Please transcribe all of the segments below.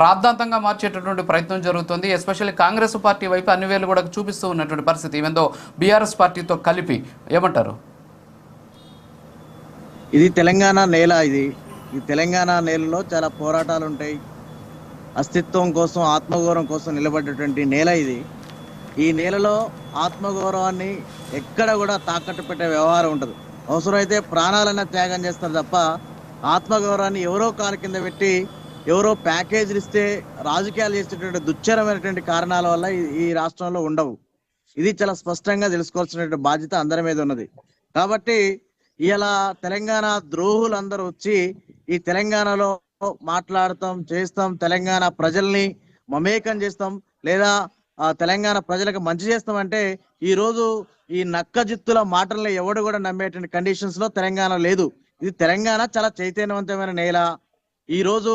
రాద్ధాంతంగా మార్చేటటువంటి ప్రయత్నం జరుగుతుంది. Especially Congress party వైపు అన్ని వేలు కూడా చూపిస్తూ ఉన్నటువంటి పరిస్థితి, ఈవెందో బీఆర్ఎస్ పార్టీతో కలిపి. ఏమంటారు? ఇది తెలంగాణ నేల. ఈ తెలంగాణ నేలలో చాలా పోరాటాలు ఉంటాయి. అస్తిత్వం కోసం, ఆత్మగౌరవం కోసం నిలబడ్డటువంటి నేల ఇది. ఈ నేలలో ఆత్మగౌరవాన్ని ఎక్కడ కూడా తాకట్టు పెట్టే వ్యవహారం ఉండదు. అవసరమైతే ప్రాణాలన్నా త్యాగం చేస్తారు తప్ప ఆత్మగౌరవాన్ని ఎవరో కాలు కింద పెట్టి ఎవరో ప్యాకేజీలు ఇస్తే రాజకీయాలు చేసేటువంటి దుశ్చరమైనటువంటి కారణాల వల్ల ఈ రాష్ట్రంలో ఉండవు. ఇది చాలా స్పష్టంగా తెలుసుకోవాల్సినటువంటి బాధ్యత అందరి మీద ఉన్నది. కాబట్టి ఇలా తెలంగాణ ద్రోహులందరూ వచ్చి ఈ తెలంగాణలో మాట్లాడతాం, చేస్తాం, తెలంగాణ ప్రజల్ని మమేకం చేస్తాం, లేదా తెలంగాణ ప్రజలకు మంచి చేస్తామంటే ఈ రోజు ఈ నక్క జిత్తుల మాటల్ని ఎవడు కూడా నమ్మేటువంటి కండిషన్స్ లో తెలంగాణ లేదు. ఇది తెలంగాణ చాలా చైతన్యవంతమైన నేల. ఈ రోజు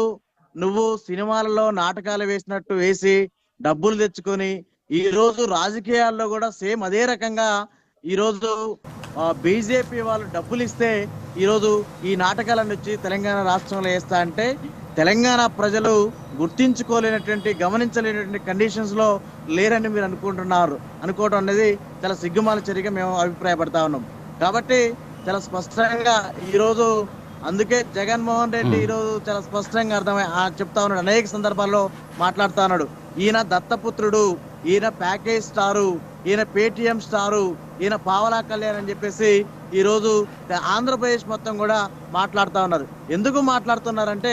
నువ్వు సినిమాలలో నాటకాలు వేసినట్టు వేసి డబ్బులు తెచ్చుకొని ఈ రోజు రాజకీయాల్లో కూడా సేమ్ అదే రకంగా ఈరోజు బీజేపీ వాళ్ళు డబ్బులు ఇస్తే ఈరోజు ఈ నాటకాలను వచ్చి తెలంగాణ రాష్ట్రంలో వేస్తా అంటే తెలంగాణ ప్రజలు గుర్తించుకోలేనటువంటి, గమనించలేనటువంటి కండిషన్స్ లో లేరని మీరు అనుకోవడం అనేది చాలా సిగ్గుమాల చర్యగా మేము అభిప్రాయపడతా ఉన్నాం. కాబట్టి చాలా స్పష్టంగా ఈరోజు అందుకే జగన్మోహన్ రెడ్డి ఈరోజు చాలా స్పష్టంగా చెప్తా ఉన్నాడు, అనేక సందర్భాల్లో మాట్లాడుతా ఉన్నాడు. ఈయన దత్తపుత్రుడు, ఈయన ప్యాకేజ్ స్టారు, ఈయన పేటిఎం స్టారు, ఈయన పావలా కళ్యాణ్ అని చెప్పేసి ఈరోజు ఆంధ్రప్రదేశ్ మొత్తం కూడా మాట్లాడుతూ ఉన్నారు. ఎందుకు మాట్లాడుతున్నారంటే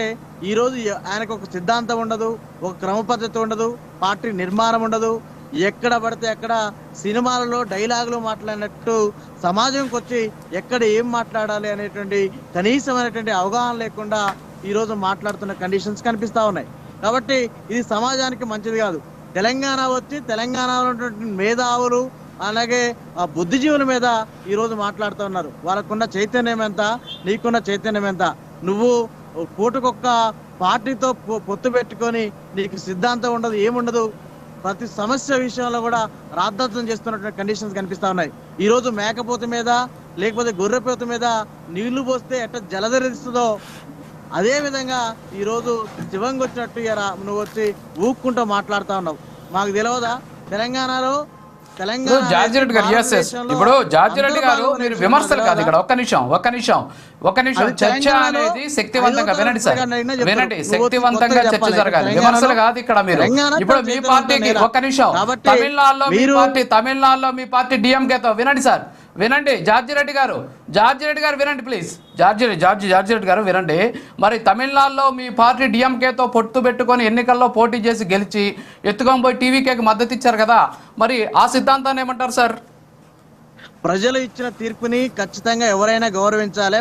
ఈరోజు ఆయనకు ఒక సిద్ధాంతం ఉండదు, ఒక క్రమ పద్ధతి ఉండదు, పార్టీ నిర్మాణం ఉండదు. ఎక్కడ పడితే అక్కడ సినిమాలలో డైలాగులు మాట్లాడినట్టు సమాజంకి వచ్చి ఎక్కడ ఏం మాట్లాడాలి అనేటువంటి కనీసమైనటువంటి అవగాహన లేకుండా ఈరోజు మాట్లాడుతున్న కండిషన్స్ కనిపిస్తా ఉన్నాయి. కాబట్టి ఇది సమాజానికి మంచిది కాదు. తెలంగాణ వచ్చి తెలంగాణలో ఉన్నటువంటి మేధావులు అలాగే ఆ బుద్ధిజీవుల మీద ఈరోజు మాట్లాడుతూ ఉన్నారు. వాళ్ళకున్న చైతన్యం ఎంత, నీకున్న చైతన్యం ఎంత? నువ్వు పూటకొక్క పార్టీతో పొత్తు పెట్టుకొని నీకు సిద్ధాంతం ఉండదు, ఏముండదు. ప్రతి సమస్య విషయంలో కూడా రాద్ధాంతం చేస్తున్నటువంటి కండిషన్స్ కనిపిస్తా ఉన్నాయి. ఈ రోజు మేకపోతు మీద లేకపోతే గొర్రెపోతు మీద నీళ్లు పోస్తే ఎట్లా జలధరిస్తుందో అదే విధంగా ఈ రోజు శివంగా వచ్చినట్టు నువ్వు వచ్చి ఊక్కుంటూ మాట్లాడుతా ఉన్నావు. మాకు తెలియదా తెలంగాణలో జార్జి రెడ్డి గారు? ఇప్పుడు జార్జి రెడ్డి గారు మీరు విమర్శలు కాదు ఇక్కడ. ఒక్క నిమిషం చర్చ అనేది శక్తివంతంగా వినండి సార్, వినండి. శక్తివంతంగా చర్చ జరగాలి, విమర్శలు కాదు ఇక్కడ. మీరు ఇప్పుడు మీ పార్టీకి ఒక్క నిమిషం, తమిళనాడులో మీ పార్టీ డిఎంకేతో వినండి సార్, వినండి. జార్జి రెడ్డి గారు వినండి ప్లీజ్. జార్జి రెడ్డి గారు వినండి. మరి తమిళనాడులో మీ పార్టీ డిఎంకేతో పొత్తు పెట్టుకొని ఎన్నికల్లో పోటీ చేసి గెలిచి ఎత్తుకొని పోయి టీవీకేకి మద్దతు ఇచ్చారు కదా, మరి ఆ సిద్ధాంతాన్ని ఏమంటారు సార్? ప్రజలు ఇచ్చిన తీర్పుని ఖచ్చితంగా ఎవరైనా గౌరవించాలి.